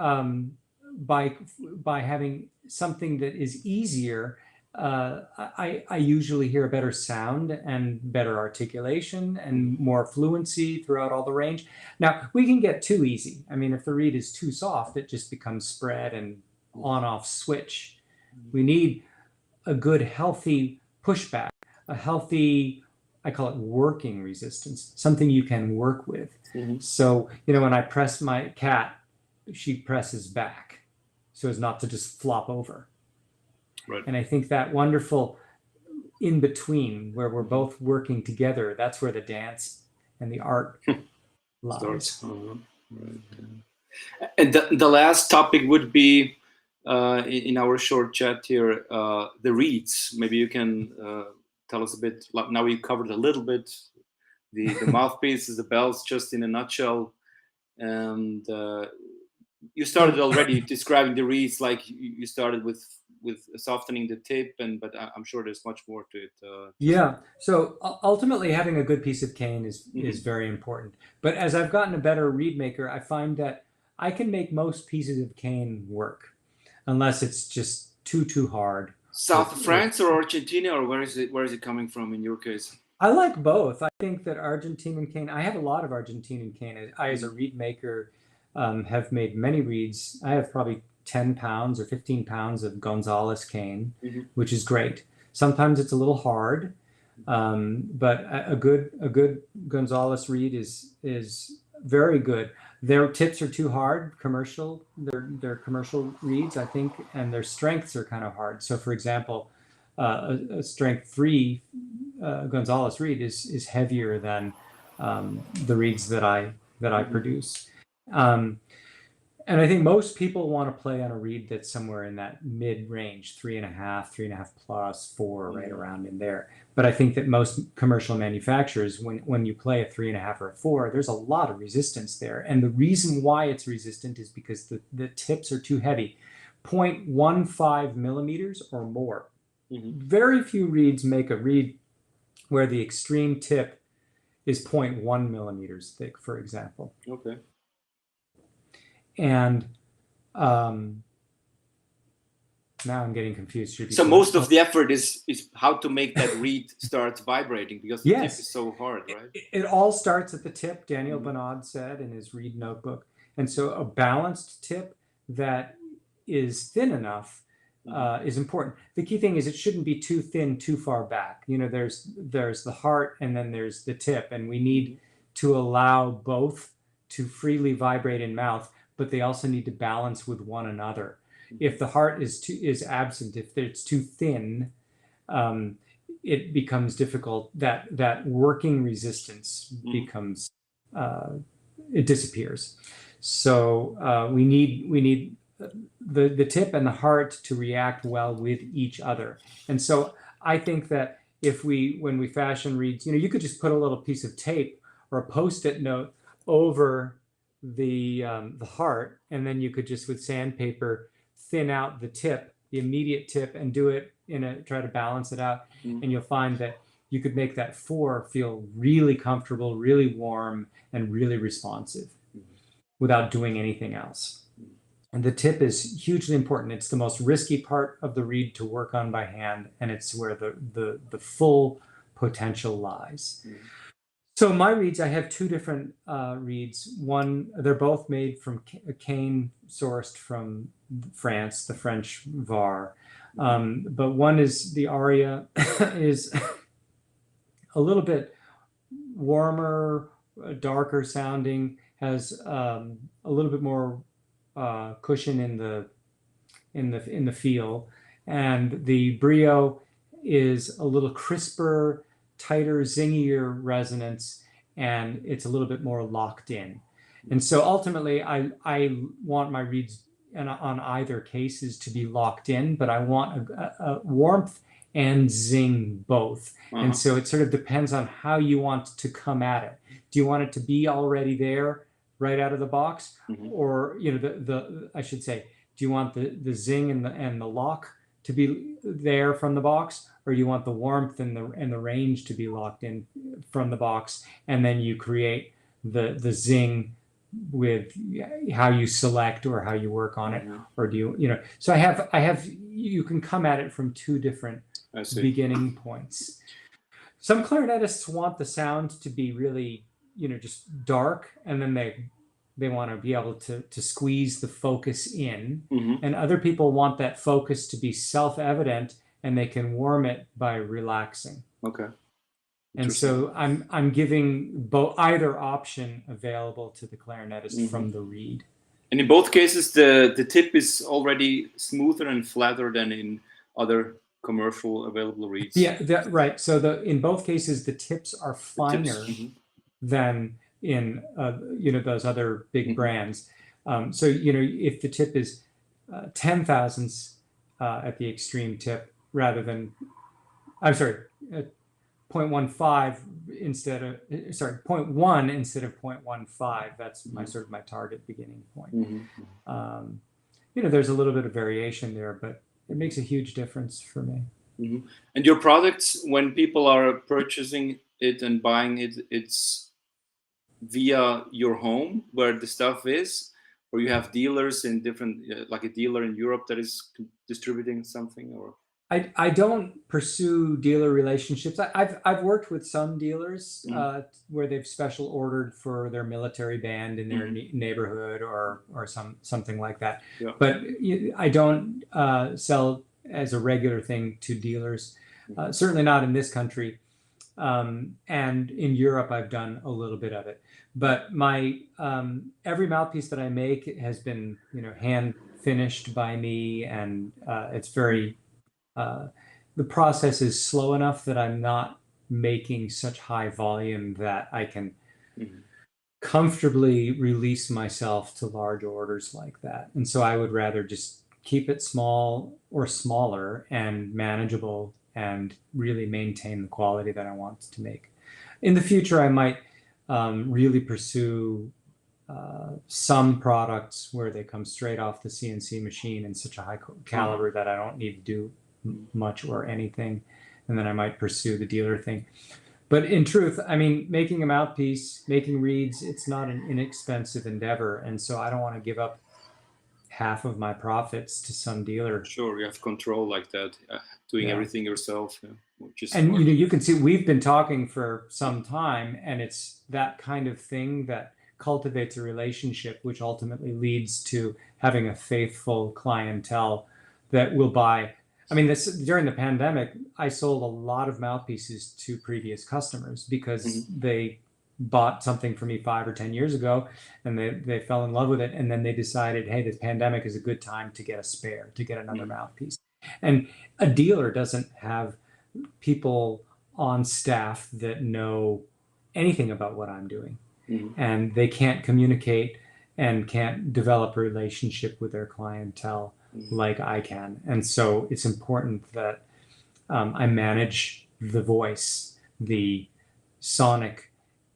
by having something that is easier, I usually hear a better sound and better articulation and more fluency throughout all the range. Now, we can get too easy. I mean, if the reed is too soft, it just becomes spread and on-off switch. We need a good, healthy pushback, a healthy, I call it working resistance, something you can work with. So, when I press my cat, she presses back so as not to just flop over. Right. And I think that wonderful in between where we're both working together, that's where the dance and the art lies. Right. And the last topic would be in our short chat here, the reeds. Maybe you can tell us a bit. Now we covered a little bit the mouthpieces, the bells, just in a nutshell. And you started already describing the reeds, like you started with softening the tip, but I'm sure there's much more to it. Yeah. So ultimately, having a good piece of cane is very important. But as I've gotten a better reed maker, I find that I can make most pieces of cane work, unless it's just too hard. South of France or Argentina, or where is it coming from in your case? I like both. I think that Argentinian cane, I have a lot of Argentinian cane. I, as a reed maker, have made many reeds. I have probably 10 pounds or 15 pounds of Gonzalez cane, Mm-hmm. which is great. Sometimes it's a little hard, but a good Gonzalez reed is very good. Their tips are too hard, they're commercial reeds, I think, and their strengths are kind of hard. So, for example, a strength 3 Gonzalez reed is heavier than the reeds that I produce. And I think most people want to play on a reed that's somewhere in that mid range, 3.5 plus 4, right around in there. But I think that most commercial manufacturers, when you play a 3.5 or a 4, there's a lot of resistance there. And the reason why it's resistant is because the tips are too heavy, 0.15 millimeters or more. Very few reeds make a reed where the extreme tip is 0.1 millimeters thick, for example. Okay. And now I'm getting confused. So most of the effort is how to make that reed start vibrating, because the tip is so hard, right? It all starts at the tip, Daniel Bernard said in his reed notebook. And so a balanced tip that is thin enough is important. The key thing is it shouldn't be too thin, too far back. You know, there's the heart and then there's the tip, and we need to allow both to freely vibrate in mouth, but they also need to balance with one another. If the heart is absent, if it's too thin, it becomes difficult. That working resistance becomes it disappears. So we need the tip and the heart to react well with each other. And so I think that when we fashion reeds, you could just put a little piece of tape or a Post-it note over the heart, and then you could just with sandpaper thin out the tip, the immediate tip, and do it try to balance it out. And you'll find that you could make that 4 feel really comfortable, really warm, and really responsive without doing anything else. And the tip is hugely important. It's the most risky part of the reed to work on by hand, and it's where the full potential lies. So my reeds, I have 2 different reeds. One, they're both made from cane sourced from France, the French var. But one is the Aria is a little bit warmer, darker sounding, has a little bit more cushion in the feel, and the Brio is a little crisper, tighter, zingier resonance, and it's a little bit more locked in. And so ultimately, I want my reeds on either cases to be locked in, but I want a warmth and zing both. And so it sort of depends on how you want to come at it. Do you want it to be already there right out of the box, or I should say, do you want the zing and the lock to be there from the box, or do you want the warmth and the range to be locked in from the box, and then you create the zing with how you select or how you work on it, or do you so I have you can come at it from 2 different beginning points. Some clarinetists want the sound to be really just dark, and then they want to be able to squeeze the focus in, and other people want that focus to be self-evident, and they can warm it by relaxing. Okay. And so I'm giving either option available to the clarinetist from the reed. And in both cases, the tip is already smoother and flatter than in other commercial available reeds. Yeah, right. So in both cases, the tips are finer than in those other big brands. So if the tip is 10 thousandths at the extreme tip, rather than 0.15 instead of 0.1 instead of 0.15. That's my target beginning point. There's a little bit of variation there, but it makes a huge difference for me. And your products, when people are purchasing it and buying it, it's via your home where the stuff is, or you have dealers in different, like a dealer in Europe that is distributing something, or? I don't pursue dealer relationships. I've worked with some dealers Mm-hmm. where they've special ordered for their military band in their Mm-hmm. neighborhood or something like that. Yeah. But I don't sell as a regular thing to dealers. Certainly not in this country. And in Europe, I've done a little bit of it. But my every mouthpiece that I make has been, hand finished by me, and it's very the process is slow enough that I'm not making such high volume that I can Mm-hmm. comfortably release myself to large orders like that. And so I would rather just keep it small or smaller and manageable and really maintain the quality that I want to make. In the future, I might really pursue some products where they come straight off the CNC machine in such a high Uh-huh. caliber that I don't need to do much or anything. And then I might pursue the dealer thing. But in truth, I mean, making a mouthpiece, making reeds, it's not an inexpensive endeavor. And so I don't want to give up half of my profits to some dealer. Sure, you have control like that, doing Yeah. everything yourself, yeah, which is And smart. you can see we've been talking for some time, and it's that kind of thing that cultivates a relationship, which ultimately leads to having a faithful clientele that will buy. I mean, this during the pandemic, I sold a lot of mouthpieces to previous customers because Mm-hmm. they bought something from me 5 or 10 years ago, and they fell in love with it, and then they decided, hey, this pandemic is a good time to get a spare, to get another Mm-hmm. mouthpiece. And a dealer doesn't have people on staff that know anything about what I'm doing, Mm-hmm. and they can't communicate and can't develop a relationship with their clientele Mm-hmm. like I can. And so it's important that I manage the voice, the sonic,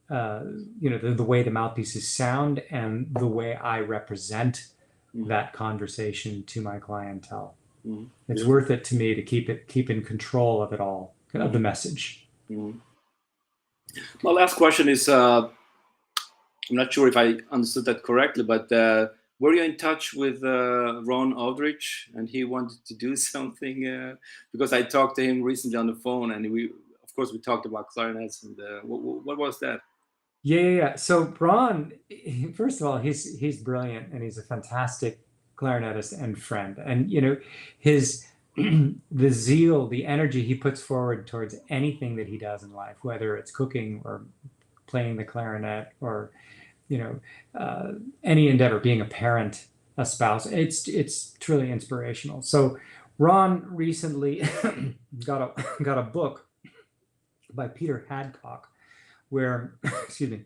uh, the way the mouthpieces sound and the way I represent Mm-hmm. that conversation to my clientele. Mm-hmm. It's Beautiful. worth it to me to keep in control of it all, of the Mm-hmm. message. Mm-hmm. My last question is, I'm not sure if I understood that correctly, but were you in touch with Ron Aldrich and he wanted to do something? Because I talked to him recently on the phone, and of course, we talked about clarinets. And what was that? Yeah. So Braun, first of all, he's brilliant and he's a fantastic clarinetist and friend. And his the zeal, the energy he puts forward towards anything that he does in life, whether it's cooking or playing the clarinet or you know uh, any endeavor, being a parent, a spouse, it's truly inspirational. So Ron recently got a book by Peter Hadcock where excuse me,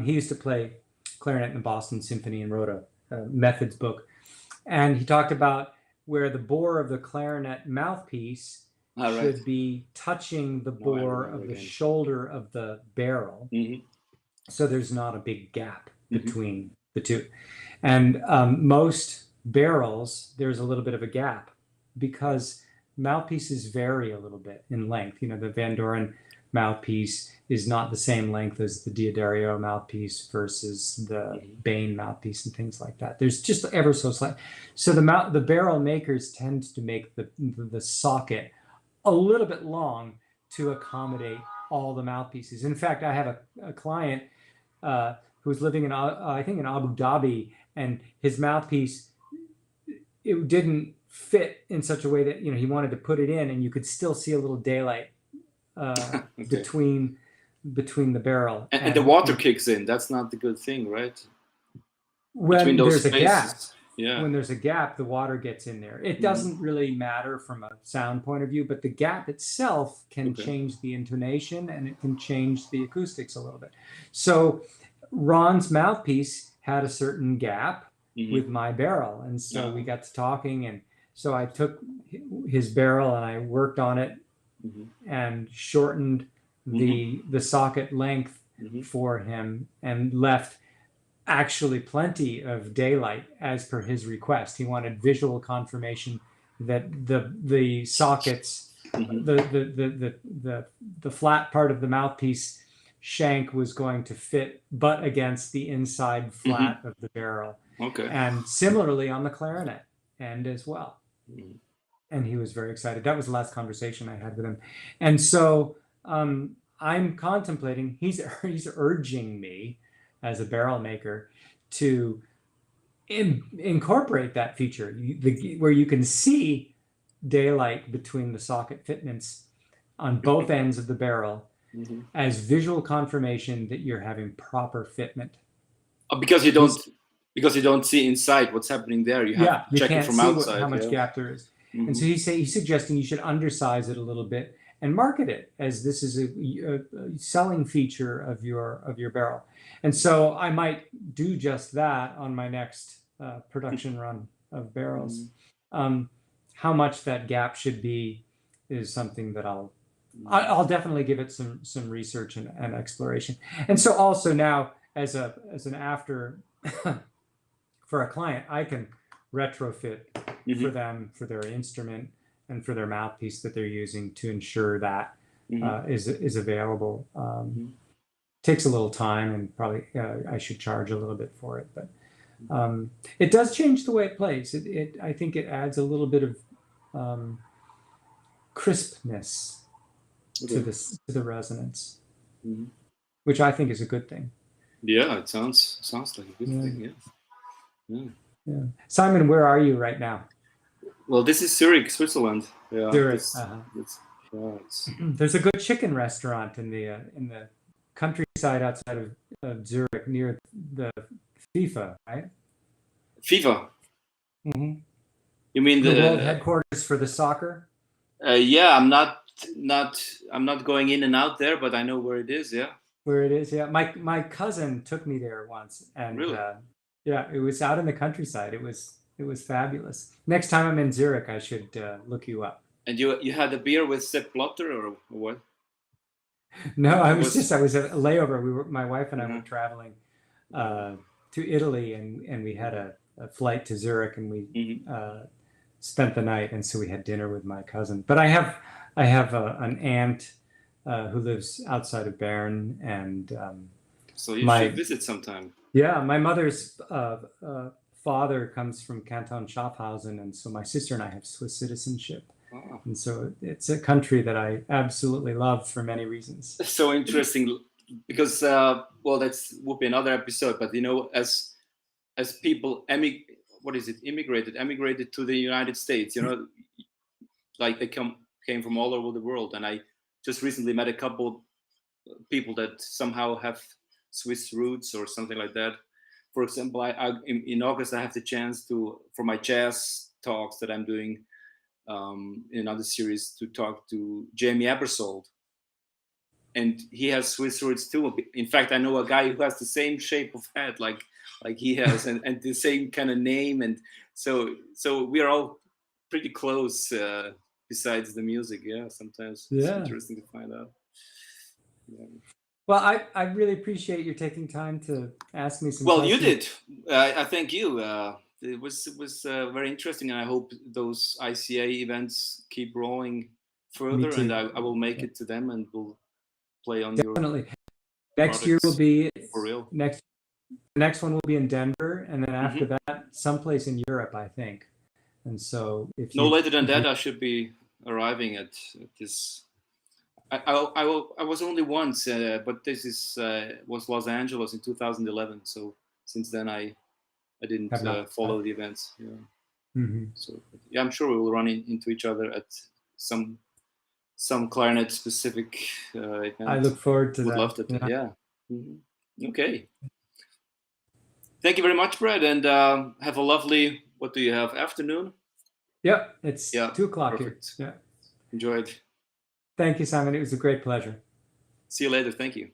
he used to play clarinet in the Boston Symphony and wrote a methods book. And he talked about where the bore of the clarinet mouthpiece All right. should be touching the Now I bore remember of the again. shoulder of the barrel. Mm-hmm. So there's not a big gap Mm-hmm. between the two. And most barrels, there's a little bit of a gap because mouthpieces vary a little bit in length. The Van Doren mouthpiece is not the same length as the D'Addario mouthpiece versus the Mm-hmm. Behn mouthpiece and things like that. There's just ever so slight. So the barrel makers tend to make the socket a little bit long to accommodate all the mouthpieces. In fact, I have a client who was living in I think in Abu Dhabi, and his mouthpiece, it didn't fit in such a way that he wanted to put it in, and you could still see a little daylight Okay. between the barrel And the water kicks in. That's not the good thing, right? Between when those there's a gap. spaces. Yeah. When there's a gap, the water gets in there. It Mm-hmm. doesn't really matter from a sound point of view, but the gap itself can Okay. change the intonation and it can change the acoustics a little bit. So Ron's mouthpiece had a certain gap Mm-hmm. with my barrel. And so Uh-huh. we got to talking, and so I took his barrel and I worked on it Mm-hmm. and shortened Mm-hmm. the socket length Mm-hmm. for him and left actually plenty of daylight as per his request. He wanted visual confirmation that the sockets, Mm-hmm. the flat part of the mouthpiece shank was going to fit butt against the inside Mm-hmm. flat of the barrel. Okay. And similarly on the clarinet. end as well. Mhm. And he was very excited. That was the last conversation I had with him. And so I'm contemplating, he's urging me as a barrel maker to incorporate that feature where you can see daylight between the socket fitments on both ends of the barrel Mhm. as visual confirmation that you're having proper fitment. Because you don't see inside what's happening there. You have to You check it can't from see outside. how much Yeah. gap there is. Mhm. And so he's suggesting you should undersize it a little bit and market it as this is a selling feature of your barrel. And so I might do just that on my next production run of barrels. How much that gap should be is something that I'll definitely give it some research and exploration. And so also now as an after for a client, I can retrofit for them for their instrument and for their mouthpiece that they're using to ensure that is available. Takes a little time, and probably I should charge a little bit for it, but it does change the way it plays. I think it adds a little bit of crispness to the resonance, which I think is a good thing. Yeah, it sounds like a good thing. Yeah. Yeah. Simon, where are you right now? Well, this is Zurich, Switzerland. Yeah. Zurich. There's a good chicken restaurant in the countryside outside of Zurich near the FIFA, right? FIFA. Mm-hmm. You mean the world headquarters for the soccer? Yeah, I'm not going in and out there, but I know where it is. Yeah. Where it is, yeah. My cousin took me there once, and really? Yeah, it was out in the countryside. It was fabulous. Next time I'm in Zurich, I should look you up. And you had a beer with Sepp Blatter or what? No, I was a layover. My wife and I were traveling to Italy, and we had a flight to Zurich, and we spent the night, and so we had dinner with my cousin. But I have an aunt who lives outside of Bern, and so you should visit sometime. Yeah, my mother's father comes from Canton Schaffhausen, and so my sister and I have Swiss citizenship. Wow. And so it's a country that I absolutely love for many reasons. So interesting, because well, that would be another episode. But as people emigrated to the United States, like they came from all over the world. And I just recently met a couple people that somehow have Swiss roots or something like that. For example, in August I have the chance for my jazz talks that I'm doing in another series to talk to Jamie Abersold, and he has Swiss roots too. In fact, I know a guy who has the same shape of head like he has, and the same kind of name, and so we are all pretty close. Besides the music, sometimes it's interesting to find out. Yeah. Well, I really appreciate you taking time to ask me some questions. Well, you did. I thank you. It was very interesting, and I hope those ICA events keep rolling further, and I will make it to them, and we'll play on definitely. Next year will be for real. The next one will be in Denver, and then after that, someplace in Europe, I think. And so, if no later than that, I should be arriving at this. I was only once, but this was Los Angeles in 2011. So since then, I didn't follow the events. Yeah. So I'm sure we will run into each other at some clarinet specific event. I look forward to that. Would love to. Yeah. Okay. Thank you very much, Brad, and have a lovely. What do you have? Afternoon. Yep, it's 2:00 here. Yeah. Enjoy it. Thank you, Simon. It was a great pleasure. See you later. Thank you.